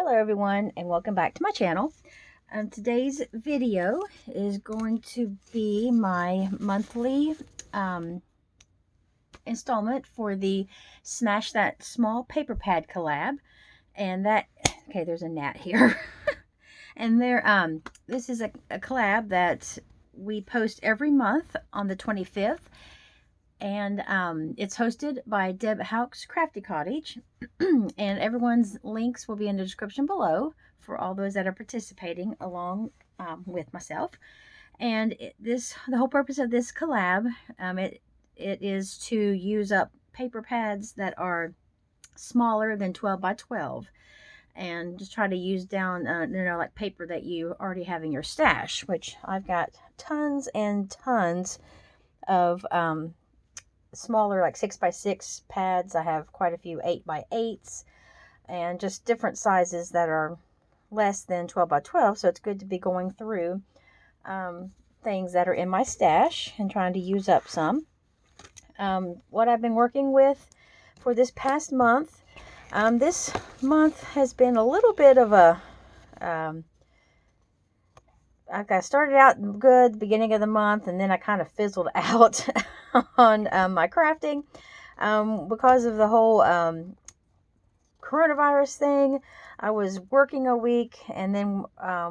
Hello everyone and welcome back to my channel. Today's video is going to be my monthly installment for the Smash That Small Paper Pad collab. And that, okay, there's a gnat here. And this is a collab that we post every month on the 25th. And it's hosted by Houck's Crafty Cottage. And everyone's links will be in the description below for all those that are participating along with myself. And the whole purpose of this collab, it is to use up paper pads that are smaller than 12 by 12 and just try to use down like paper that you already have in your stash, which I've got tons and tons of smaller, like 6x6 pads. I have quite a few 8x8s and just different sizes that are less than 12 by 12. So it's good to be going through things that are in my stash and trying to use up some. What I've been working with for this past month, this month has been a little bit of a I got started out good beginning of the month, and then I kind of fizzled out on my crafting because of the whole coronavirus thing. I was working a week, and then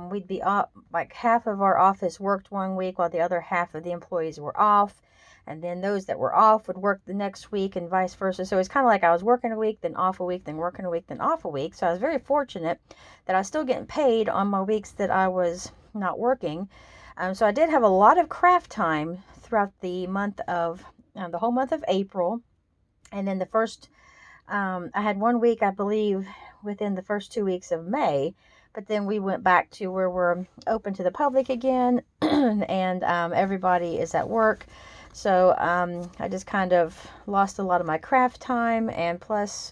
we'd be off, like half of our office worked one week while the other half of the employees were off, and then those that were off would work the next week and vice versa. So it's kind of like I was working a week, then off a week, then working a week, then off a week. So I was very fortunate that I was still getting paid on my weeks that I was not working. So I did have a lot of craft time throughout the month of the whole month of April, and then the first I had 1 week, I believe, within the first 2 weeks of May, but then we went back to where we're open to the public again and everybody is at work. So I just kind of lost a lot of my craft time, and plus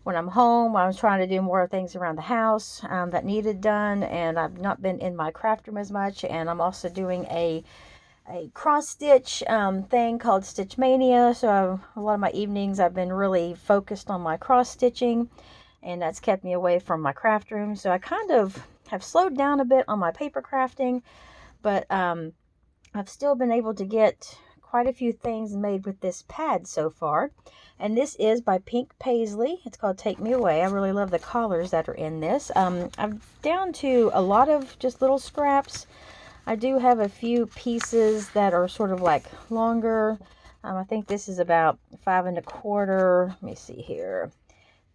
when I'm home, I was trying to do more things around the house that needed done, and I've not been in my craft room as much. And I'm also doing a cross stitch thing called Stitch Mania. So a lot of my evenings I've been really focused on my cross stitching, and that's kept me away from my craft room. So I kind of have slowed down a bit on my paper crafting, but I've still been able to get quite a few things made with this pad so far. And this is by Pink Paisley. It's called Take Me Away. I really love the collars that are in this. I'm down to a lot of just little scraps. I do have a few pieces that are sort of like longer. I think this is about 5 1/4. Let me see here.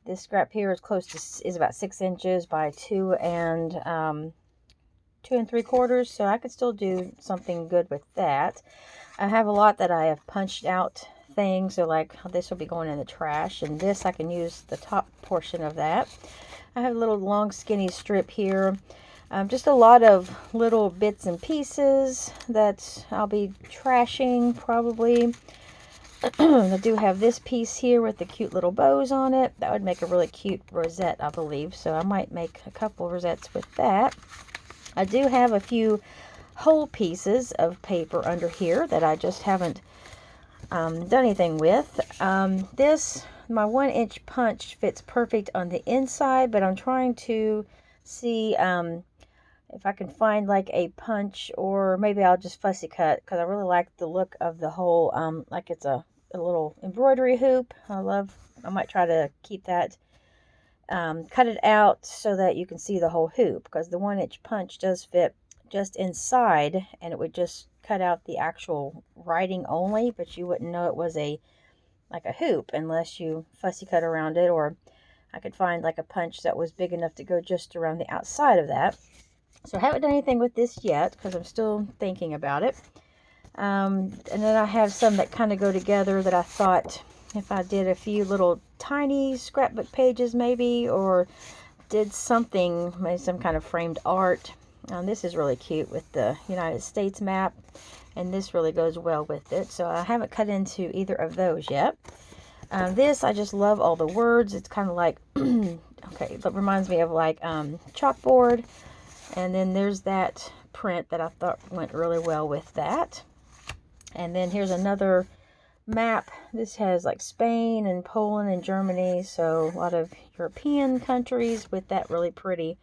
This scrap here is is about 6 inches by 2 3/4. So I could still do something good with that. I have a lot that I have punched out things, so like this will be going in the trash, and this I can use the top portion of that. I have a little long skinny strip here, just a lot of little bits and pieces that I'll be trashing probably. I do have this piece here with the cute little bows on it. That would make a really cute rosette, I believe, so I might make a couple rosettes with that. I do have a few whole pieces of paper under here that I just haven't done anything with. My 1-inch punch fits perfect on the inside, but I'm trying to see if I can find like a punch, or maybe I'll just fussy cut, because I really like the look of the whole like it's a little embroidery hoop. I might try to keep that cut it out so that you can see the whole hoop, because the 1-inch punch does fit just inside, and it would just cut out the actual writing only, but you wouldn't know it was like a hoop unless you fussy cut around it. Or I could find like a punch that was big enough to go just around the outside of that. So I haven't done anything with this yet because I'm still thinking about it. And then I have some that kind of go together that I thought if I did a few little tiny scrapbook pages maybe, or did something, maybe some kind of framed art. This is really cute with the United States map, and this really goes well with it. So I haven't cut into either of those yet. This, I just love all the words. It's kind of like, okay, but reminds me of like chalkboard. And then there's that print that I thought went really well with that. And then here's another map. This has like Spain and Poland and Germany, so a lot of European countries with that really pretty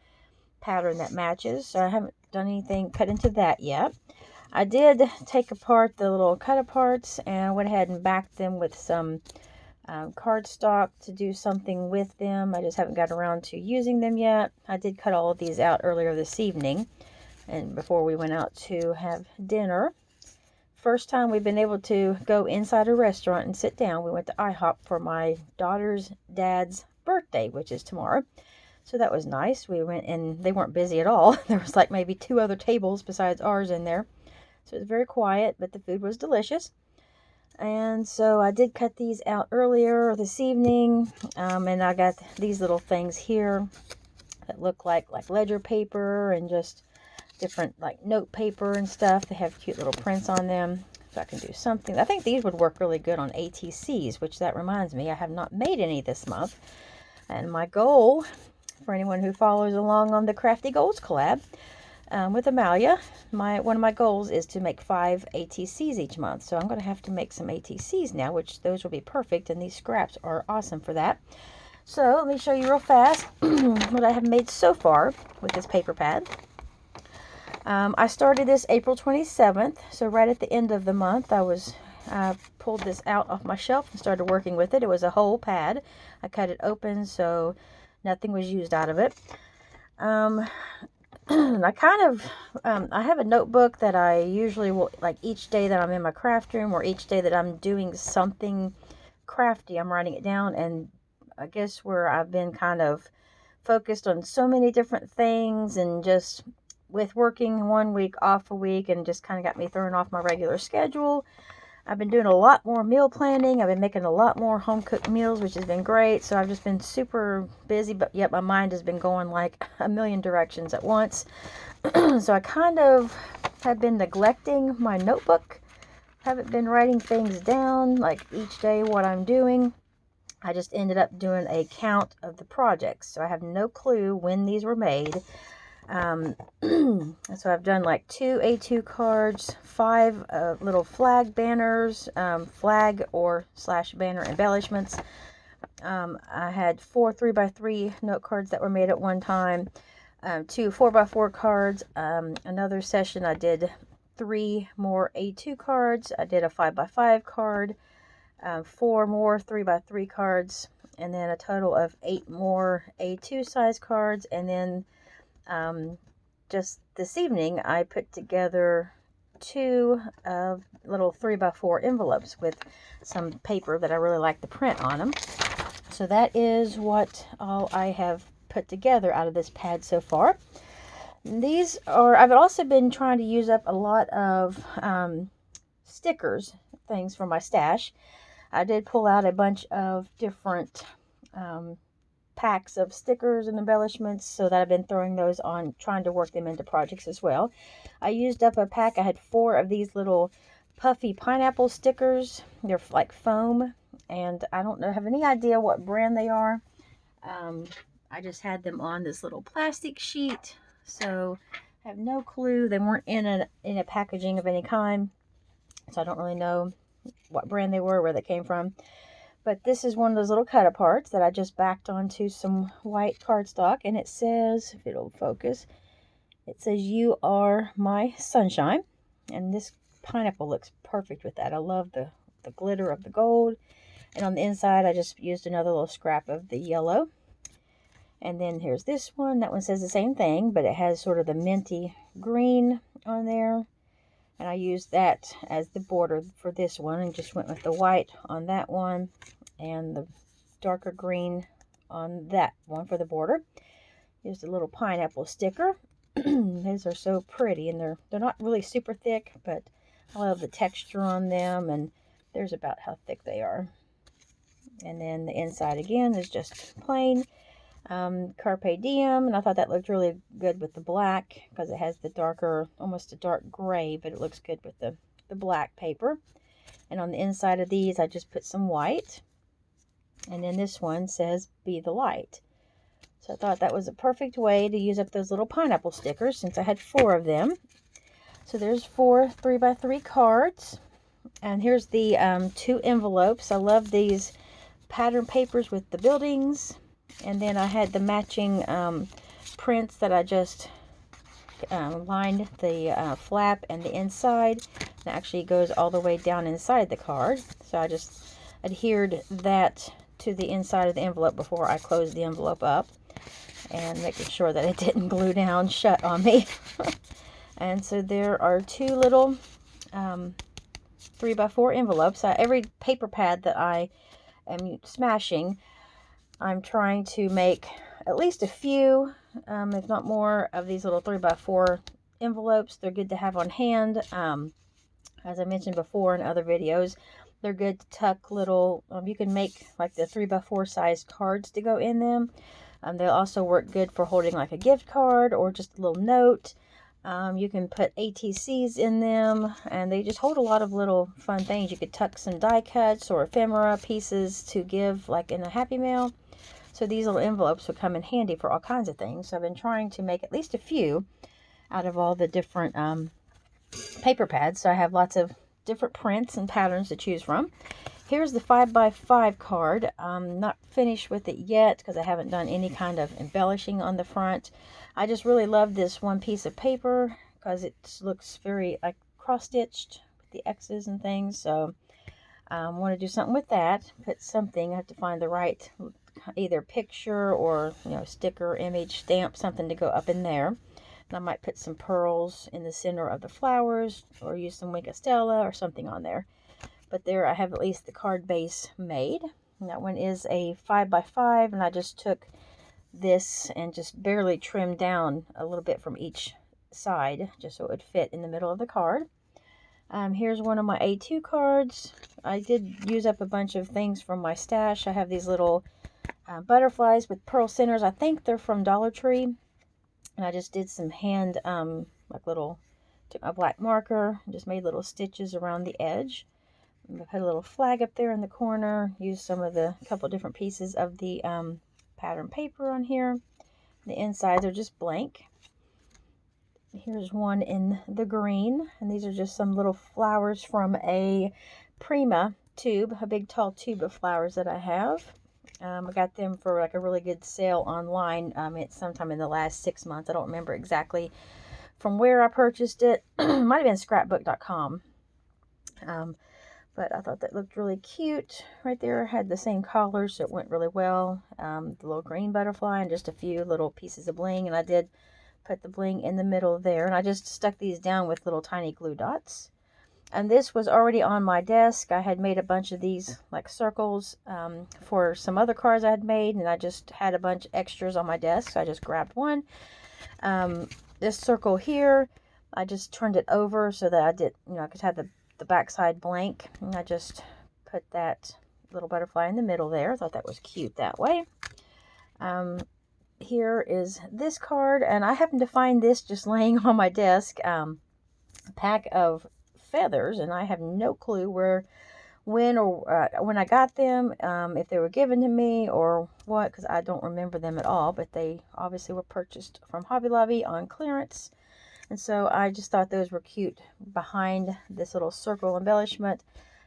pattern that matches. So I haven't done anything cut into that yet. I did take apart the little cut aparts and I went ahead and backed them with some cardstock to do something with them. I just haven't got around to using them yet. I did cut all of these out earlier this evening and before we went out to have dinner. First time we've been able to go inside a restaurant and sit down. We went to IHOP for my daughter's dad's birthday, which is tomorrow. So that was nice. We went and they weren't busy at all. There was like maybe 2 other tables besides ours in there. So it was very quiet, but the food was delicious. And so I did cut these out earlier this evening. And I got these little things here that look like ledger paper and just different like note paper and stuff. They have cute little prints on them. So I can do something. I think these would work really good on ATCs, which that reminds me, I have not made any this month. And my goal, for anyone who follows along on the Crafty Goals collab with Amalia, one of my goals is to make 5 ATCs each month. So I'm going to have to make some ATCs now, which those will be perfect. And these scraps are awesome for that. So let me show you real fast what I have made so far with this paper pad. I started this April 27th, so right at the end of the month, I pulled this out off my shelf and started working with it. It was a whole pad. I cut it open, so nothing was used out of it. I have a notebook that I usually will, like each day that I'm in my craft room or each day that I'm doing something crafty, I'm writing it down. And I guess where I've been kind of focused on so many different things and just with working 1 week off a week and just kind of got me thrown off my regular schedule. I've been doing a lot more meal planning. I've been making a lot more home cooked meals, which has been great. So I've just been super busy, but yet my mind has been going like a million directions at once. So I kind of have been neglecting my notebook. Haven't been writing things down like each day what I'm doing. I just ended up doing a count of the projects. So I have no clue when these were made. So I've done like 2 A2 cards, 5 little flag banners, flag or / banner embellishments. I had 4 3x3 note cards that were made at one time, 2 4x4 cards. Another session I did 3 more A2 cards. I did a 5x5 card, 4 more 3x3 cards, and then a total of 8 more A2 size cards. And then just this evening I put together 2 little 3x4 envelopes with some paper that I really like the print on them. So that is what all I have put together out of this pad so far. These are, I've also been trying to use up a lot of stickers, things from my stash. I did pull out a bunch of different packs of stickers and embellishments, so that I've been throwing those on, trying to work them into projects as well. I used up a pack. I had 4 of these little puffy pineapple stickers. They're like foam, and I don't have any idea what brand they are. I just had them on this little plastic sheet, so I have no clue. They weren't in a packaging of any kind, so I don't really know what brand they were, where they came from. But this is one of those little cut aparts that I just backed onto some white cardstock, and it says, if it'll focus, it says, "You are my sunshine." And this pineapple looks perfect with that. I love the glitter of the gold. And on the inside, I just used another little scrap of the yellow. And then here's this one. That one says the same thing, but it has sort of the minty green on there. And I used that as the border for this one and just went with the white on that one and the darker green on that one for the border. Used a little pineapple sticker. These are so pretty, and they're not really super thick, but I love the texture on them, and there's about how thick they are. And then the inside again is just plain Carpe Diem, and I thought that looked really good with the black because it has the darker, almost a dark gray, but it looks good with the black paper. And on the inside of these I just put some white, and then this one says "Be the Light." So I thought that was a perfect way to use up those little pineapple stickers since I had 4 of them. So there's 4 3x3 cards, And here's the 2 envelopes. I love these pattern papers with the buildings. And then I had the matching prints that I just lined the flap and the inside. It actually goes all the way down inside the card. So I just adhered that to the inside of the envelope before I closed the envelope up, and making sure that it didn't glue down shut on me. And so there are 2 little 3x4 envelopes. Every paper pad that I am smashing, I'm trying to make at least a few, if not more, of these little 3x4 envelopes. They're good to have on hand. As I mentioned before in other videos, they're good to tuck little, you can make like the 3x4 size cards to go in them. They'll also work good for holding like a gift card or just a little note. You can put ATCs in them, and they just hold a lot of little fun things. You could tuck some die cuts or ephemera pieces to give like in a Happy Mail. So these little envelopes will come in handy for all kinds of things. So I've been trying to make at least a few out of all the different paper pads. So I have lots of different prints and patterns to choose from. Here's the 5x5 card. I'm not finished with it yet because I haven't done any kind of embellishing on the front. I just really love this one piece of paper because it looks very like cross-stitched with the X's and things. So I want to do something with that. Put something, I have to find the right either picture or sticker, image, stamp, something to go up in there. And I might put some pearls in the center of the flowers or use some Wink Stella or something on there. But there I have at least the card base made. And that one is a 5x5, and I just took this and just barely trimmed down a little bit from each side just so it would fit in the middle of the card. Here's one of my A2 cards. I did use up a bunch of things from my stash. I have these little butterflies with pearl centers. I think they're from Dollar Tree. And I just did some hand, took my black marker, and just made little stitches around the edge. I put a little flag up there in the corner, used some of the couple different pieces of the pattern paper on here. The insides are just blank. Here's one in the green, and these are just some little flowers from a Prima tube, a big tall tube of flowers that I have. I got them for like a really good sale online. It's sometime in the last 6 months. I don't remember exactly from where I purchased it. It might have been scrapbook.com. But I thought that looked really cute. Right there had the same color, so it went really well. The little green butterfly and just a few little pieces of bling. And I did put the bling in the middle there. And I just stuck these down with little tiny glue dots. And this was already on my desk. I had made a bunch of these like circles for some other cards I had made. And I just had a bunch of extras on my desk. So I just grabbed one. This circle here, I just turned it over so that I could have the backside blank, and I just put that little butterfly in the middle there. I thought that was cute that way. Here is this card, and I happened to find this just laying on my desk, a pack of feathers, and I have no clue when I got them, if they were given to me or what, because I don't remember them at all, but they obviously were purchased from Hobby Lobby on clearance. And so I just thought those were cute behind this little circle embellishment.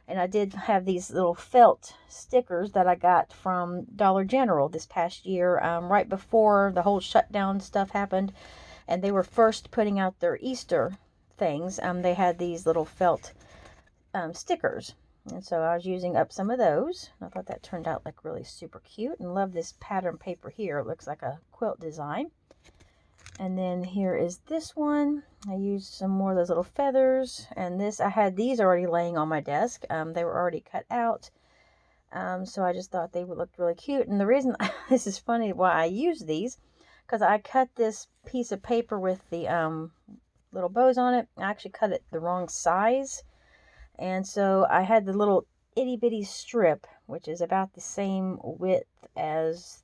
And I did have these little felt stickers that I got from Dollar General this past year, right before the whole shutdown stuff happened. And they were first putting out their Easter things. They had these little felt stickers. And so I was using up some of those. I thought that turned out like really super cute. And love this pattern paper here. It looks like a quilt design. And then here is this one. I used some more of those little feathers. And this, I had these already laying on my desk. They were already cut out. So I just thought they would look really cute. And the reason, this is funny why I use these, because I cut this piece of paper with the little bows on it. I actually cut it the wrong size. And so I had the little itty bitty strip, which is about the same width as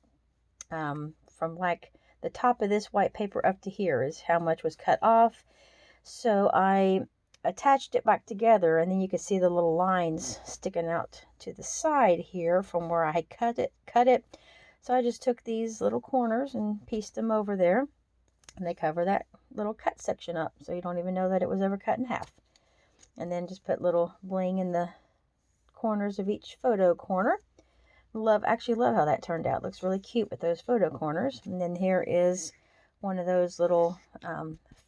from like the top of this white paper up to here is how much was cut off. So I attached it back together, and then you can see the little lines sticking out to the side here from where I had cut it. So I just took these little corners and pieced them over there, and they cover that little cut section up, so you don't even know that it was ever cut in half. And then just put little bling in the corners of each photo corner. Actually love how that turned out. Looks really cute with those photo corners. And then here is one of those little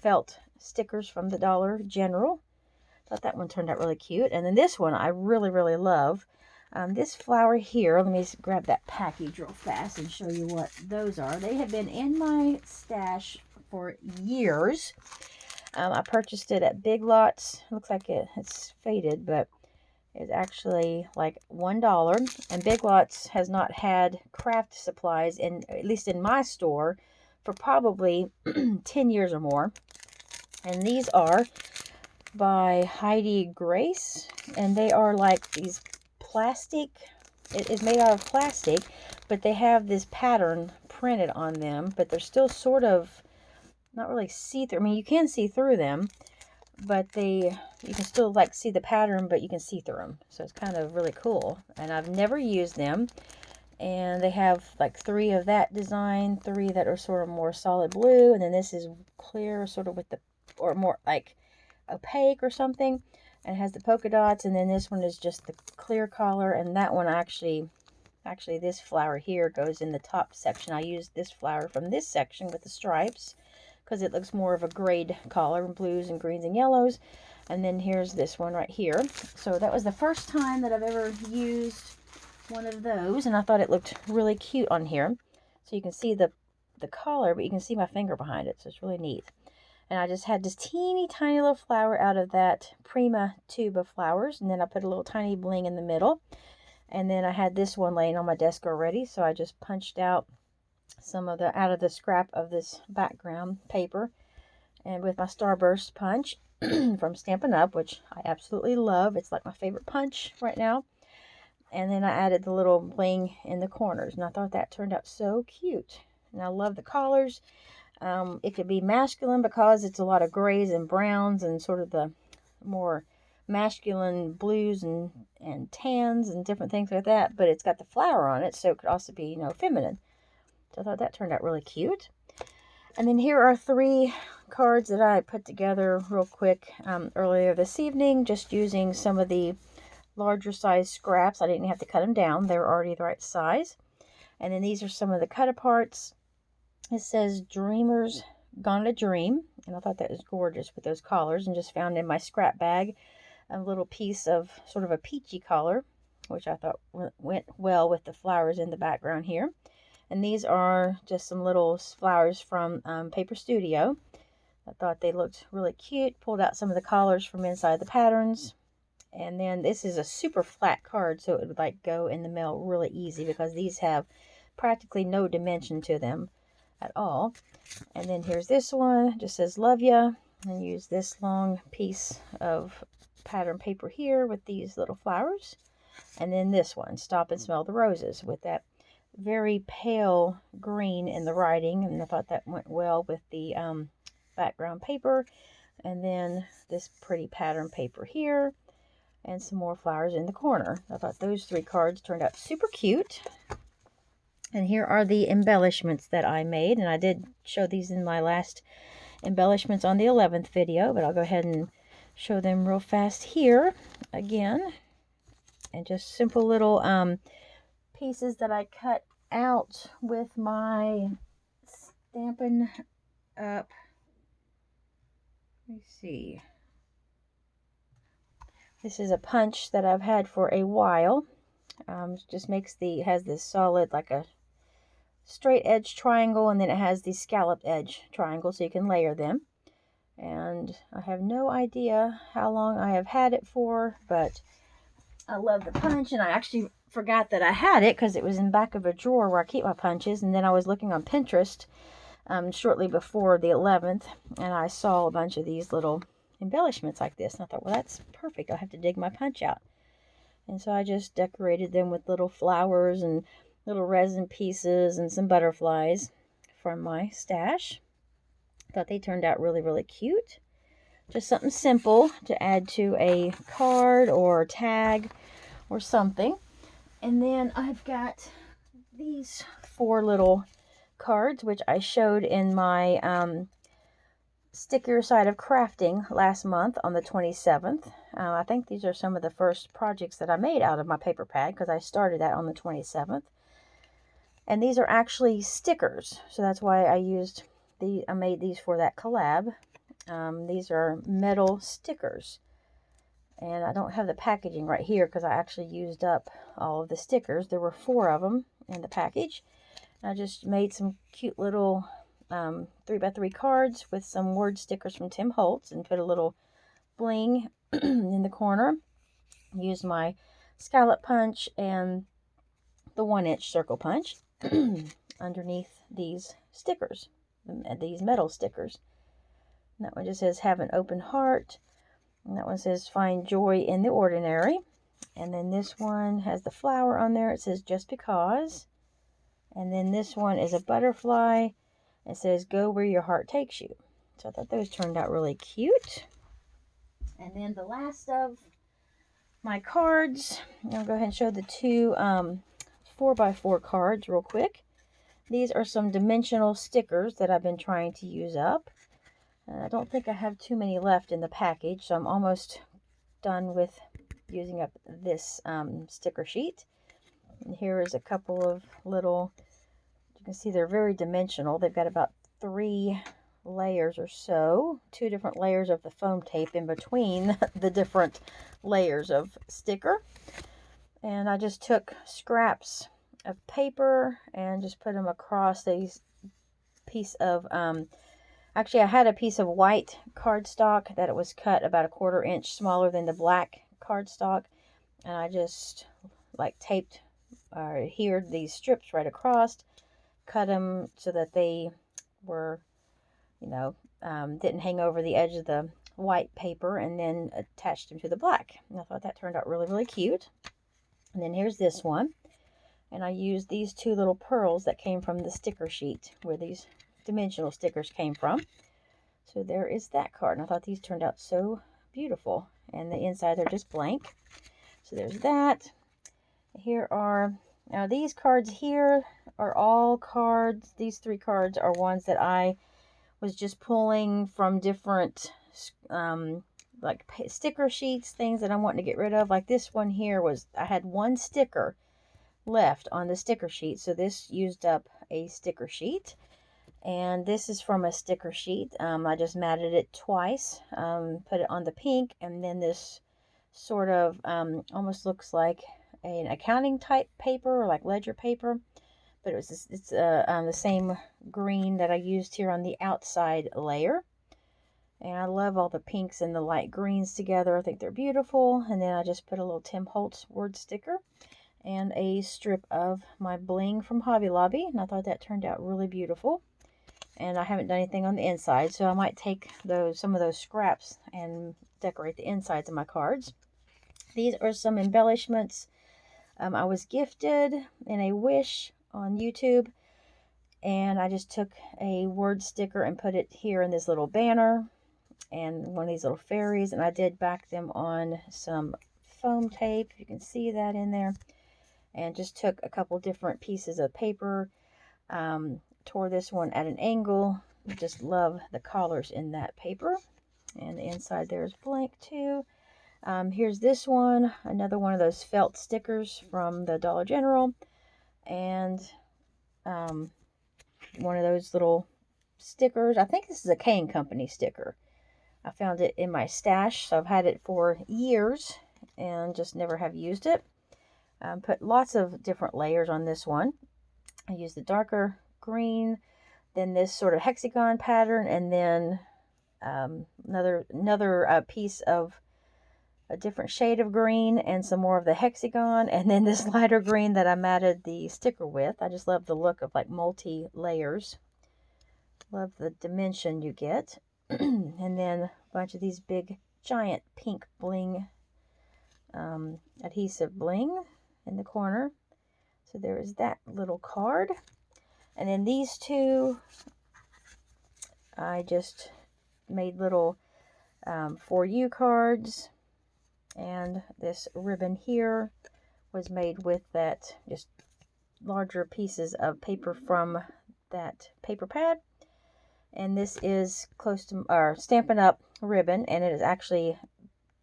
felt stickers from the Dollar General. Thought that one turned out really cute. And then this one I really, really love. This flower here, let me grab that package real fast and show you what those are. They have been in my stash for years. I purchased it at Big Lots. Looks like it's faded, but it's actually like $1. And Big Lots has not had craft supplies, at least in my store, for probably 10 years or more. And these are by Heidi Grace, and they are like these plastic. It is made out of plastic, but they have this pattern printed on them, but they're still sort of not really see-through. I mean, you can see through them, but you can still like see the pattern, but you can see through them. So it's kind of really cool. And I've never used them. And they have like 3 of that design, 3 that are sort of more solid blue, and then this is clear, sort of with or more like opaque or something, and it has the polka dots. And then this one is just the clear color, and that one actually this flower here goes in the top section. I used this flower from this section with the stripes because it looks more of a grade color, blues and greens and yellows. And then here's this one right here. So that was the first time that I've ever used one of those, and I thought it looked really cute on here. So you can see the color, but you can see my finger behind it, so it's really neat. And I just had this teeny tiny little flower out of that Prima tube of flowers, and then I put a little tiny bling in the middle. And then I had this one laying on my desk already, so I just punched out some of out of the scrap of this background paper, and with my Starburst punch from Stampin' Up, which I absolutely love. It's like my favorite punch right now. And then I added the little bling in the corners, and I thought that turned out so cute. And I love the colors. It could be masculine because it's a lot of grays and browns and sort of the more masculine blues and tans and different things like that, but it's got the flower on it, so it could also be, you know, feminine. So I thought that turned out really cute. And then here are 3 cards that I put together real quick earlier this evening, just using some of the larger size scraps. I didn't have to cut them down. They were already the right size. And then these are some of the cut aparts. It says Dreamers Gonna Dream, and I thought that was gorgeous with those collars, and just found in my scrap bag a little piece of sort of a peachy color, which I thought went well with the flowers in the background here. And these are just some little flowers from Paper Studio. I thought they looked really cute. Pulled out some of the collars from inside the patterns. And then this is a super flat card, so it would like go in the mail really easy because these have practically no dimension to them at all. And then here's this one, just says love ya, and use this long piece of pattern paper here with these little flowers. And then this one, stop and smell the roses, with that very pale green in the writing, and I thought that went well with the background paper. And then this pretty pattern paper here, and some more flowers in the corner. I thought those 3 cards turned out super cute. And here are the embellishments that I made, and I did show these in my last embellishments on the 11th video, but I'll go ahead and show them real fast here again. And just simple little pieces that I cut out with my Stampin' Up. Let me see. This is a punch that I've had for a while. Just has this solid, like a straight edge triangle, and then it has these scalloped edge triangles, so you can layer them. And I have no idea how long I have had it for, but I love the punch, and I actually forgot that I had it because it was in the back of a drawer where I keep my punches. And then I was looking on Pinterest shortly before the 11th, and I saw a bunch of these little embellishments like this, and I thought, well, that's perfect. I'll have to dig my punch out. And so I just decorated them with little flowers and little resin pieces and some butterflies from my stash. Thought they turned out really, really cute. Just something simple to add to a card or tag or something. And then I've got these 4 little cards, which I showed in my Stick Your Side of Crafting last month on the 27th. I think these are some of the first projects that I made out of my paper pad, because I started that on the 27th. And these are actually stickers, so that's why I made these for that collab. These are metal stickers. And I don't have the packaging right here because I actually used up all of the stickers. There were 4 of them in the package. I just made some cute little 3x3 cards with some word stickers from Tim Holtz and put a little bling in the corner. Used my scallop punch and the 1-inch circle punch underneath these stickers, these metal stickers. And that one just says, have an open heart. And that one says, find joy in the ordinary. And then this one has the flower on there. It says, just because. And then this one is a butterfly. It says, go where your heart takes you. So I thought those turned out really cute. And then the last of my cards, I'll go ahead and show the 2 4x4 cards real quick. These are some dimensional stickers that I've been trying to use up. And I don't think I have too many left in the package, so I'm almost done with using up this sticker sheet. And here is a couple of little, you can see they're very dimensional. They've got about 3 layers or so, 2 different layers of the foam tape in between the different layers of sticker. And I just took scraps of paper and just put them across these piece of actually, I had a piece of white cardstock that it was cut about a 1/4 inch smaller than the black cardstock, and I just like taped or adhered these strips right across, cut them so that they were, you know, didn't hang over the edge of the white paper, and then attached them to the black. And I thought that turned out really, really cute. And then here's this one, and I used these 2 little pearls that came from the sticker sheet where these dimensional stickers came from. So there is that card, and I thought these turned out so beautiful, and the inside are just blank. So there's that. Here are, now these cards here are all cards. These 3 cards are ones that I was just pulling from different like sticker sheets, things that I'm wanting to get rid of. Like this one here was, I had 1 sticker left on the sticker sheet, so this used up a sticker sheet. And this is from a sticker sheet. I just matted it twice, put it on the pink, and then this sort of almost looks like an accounting type paper, or like ledger paper, but it's the same green that I used here on the outside layer. And I love all the pinks and the light greens together. I think they're beautiful. And then I just put a little Tim Holtz word sticker and a strip of my bling from Hobby Lobby, and I thought that turned out really beautiful. And I haven't done anything on the inside, so I might take some of those scraps and decorate the insides of my cards. These are some embellishments I was gifted in a wish on YouTube, and I just took a word sticker and put it here in this little banner and one of these little fairies, and I did back them on some foam tape. You can see that in there, and just took a couple different pieces of paper, tore this one at an angle. I just love the collars in that paper, and the inside there is blank too. Here's this one, another one of those felt stickers from the Dollar General, and one of those little stickers. I think this is a Kane Company sticker. I found it in my stash, so I've had it for years and just never have used it. Put lots of different layers on this one. I used the darker green, then this sort of hexagon pattern, and then another piece of a different shade of green and some more of the hexagon, and then this lighter green that I matted the sticker with. I just love the look of like multi-layers. Love the dimension you get. And then a bunch of these big giant pink bling adhesive bling in the corner. So there is that little card. And then these 2, I just made little for you cards. And this ribbon here was made with that just larger pieces of paper from that paper pad. And this is close to our Stampin' Up! Ribbon, and it is actually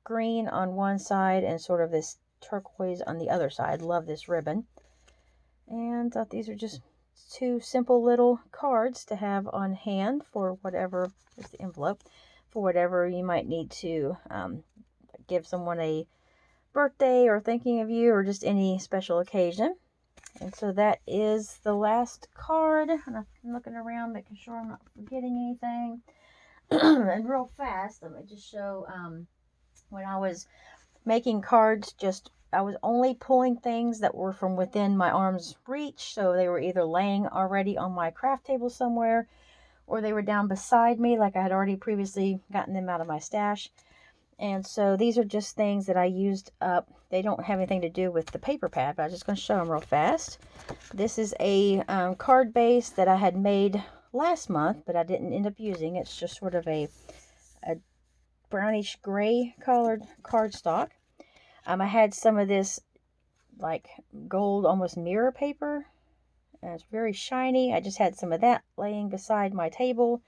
green on one side and sort of this turquoise on the other side. Love this ribbon. And thought these are just two simple little cards to have on hand for whatever, is the envelope, for whatever you might need to give someone a birthday or thinking of you or just any special occasion. And so that is the last card. And I'm looking around, making sure I'm not forgetting anything. And real fast, let me just show when I was making cards, I was only pulling things that were from within my arm's reach. So they were either laying already on my craft table somewhere, or they were down beside me, like I had already previously gotten them out of my stash. And so these are just things that I used up. They don't have anything to do with the paper pad, but I'm just going to show them real fast. This is a card base that I had made last month, but I didn't end up using. It's just sort of a brownish gray colored cardstock. I had some of this like gold, almost mirror paper. And it's very shiny. I just had some of that laying beside my table.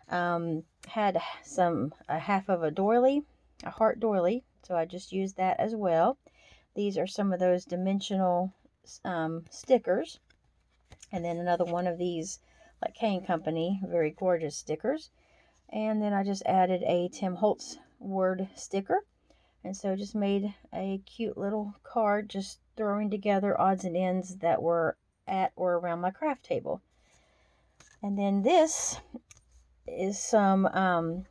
Had a half of a doily, a heart doily. So I just used that as well. These are some of those dimensional stickers. And then another one of these like Cane Company, very gorgeous stickers. And then I just added a Tim Holtz word sticker. And so just made a cute little card, just throwing together odds and ends that were at or around my craft table. And then this is some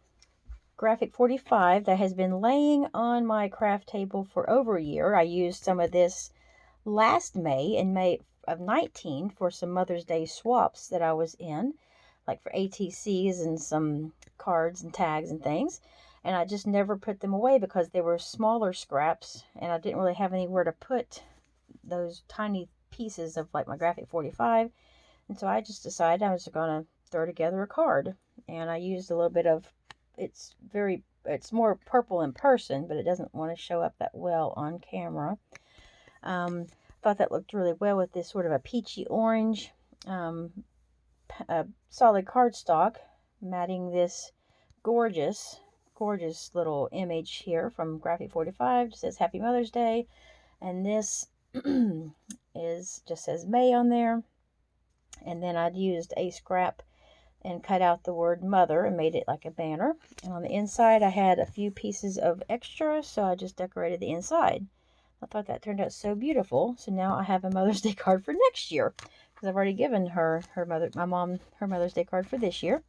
Graphic 45 that has been laying on my craft table for over a year. I used some of this last May, in May of 19, for some Mother's Day swaps that I was in, like for ATCs and some cards and tags and things. And I just never put them away because they were smaller scraps and I didn't really have anywhere to put those tiny pieces of like my Graphic 45. And so I just decided I was going to throw together a card. And I used a little bit of, it's more purple in person, but it doesn't want to show up that well on camera. Thought that looked really well with this sort of a peachy orange solid cardstock, matting this gorgeous little image here from Graphic 45. It says Happy Mother's Day, and this just says May on there. And then I'd used a scrap and cut out the word mother and made it like a banner. And on the inside I had a few pieces of extra, so I just decorated the inside. I thought that turned out so beautiful. So now I have a Mother's Day card for next year, because I've already given my mom her Mother's Day card for this year.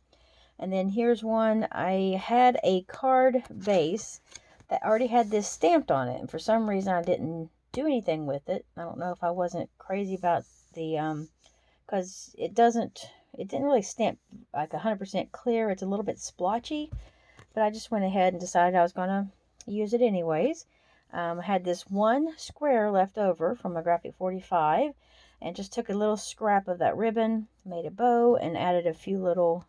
And then here's one. I had a card base that already had this stamped on it, and for some reason I didn't do anything with it. I don't know if I wasn't crazy about the because it didn't really stamp like 100% clear. It's a little bit splotchy, but I just went ahead and decided I was going to use it anyways. I had this one square left over from a Graphic 45 and just took a little scrap of that ribbon, made a bow, and added a few little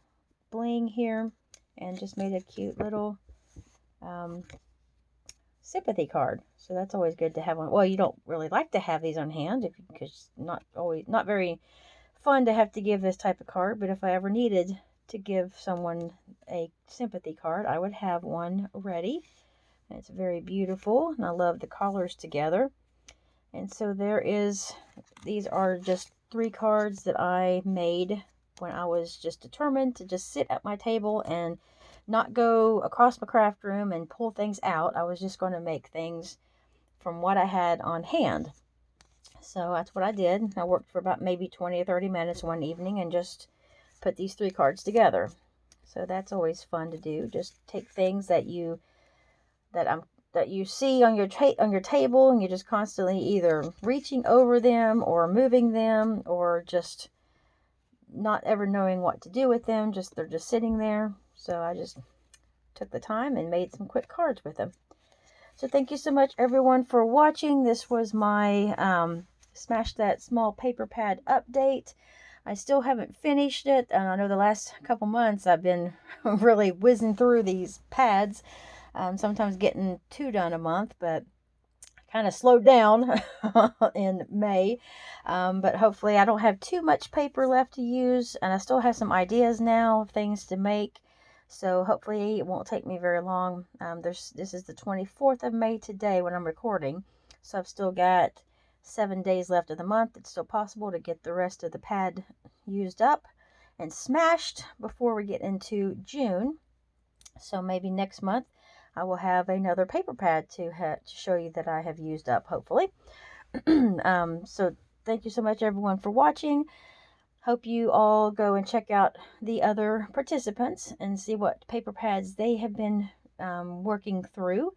bling here, and just made a cute little sympathy card. So that's always good to have one. Well, you don't really like to have these on hand because not very fun to have to give this type of card, but if I ever needed to give someone a sympathy card, I would have one ready. And it's very beautiful, and I love the colors together. And so these are just 3 cards that I made when I was just determined to just sit at my table and not go across my craft room and pull things out. I was just going to make things from what I had on hand. So that's what I did. I worked for about maybe 20 or 30 minutes one evening and just put these 3 cards together. So that's always fun to do. Just take things that you see on your table, and you're just constantly either reaching over them or moving them, or just not ever knowing what to do with them. They're just sitting there. So I just took the time and made some quick cards with them. So thank you so much, everyone, for watching. This was my Smash That Small Paper Pad update. I still haven't finished it, and I know the last couple months I've been really whizzing through these pads, sometimes getting 2 done a month, but kind of slowed down in May. But hopefully I don't have too much paper left to use, and I still have some ideas now of things to make. So hopefully it won't take me very long. This is the 24th of May today when I'm recording. So I've still got 7 days left of the month. It's still possible to get the rest of the pad used up and smashed before we get into June. So maybe next month I will have another paper pad to show you that I have used up, hopefully. So thank you so much everyone for watching. Hope you all go and check out the other participants and see what paper pads they have been working through.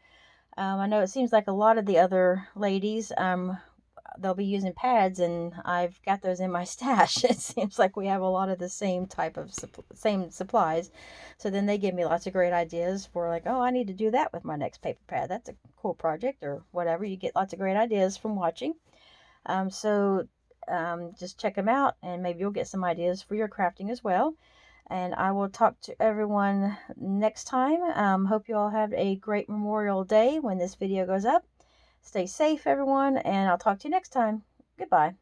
I know it seems like a lot of the other ladies, they'll be using pads, and I've got those in my stash. It seems like we have a lot of the same type of same supplies. So then they give me lots of great ideas for like, oh, I need to do that with my next paper pad. That's a cool project or whatever. You get lots of great ideas from watching. Just check them out, and maybe you'll get some ideas for your crafting as well. And I will talk to everyone next time. Hope you all have a great Memorial Day when this video goes up. Stay safe, everyone, and I'll talk to you next time. Goodbye.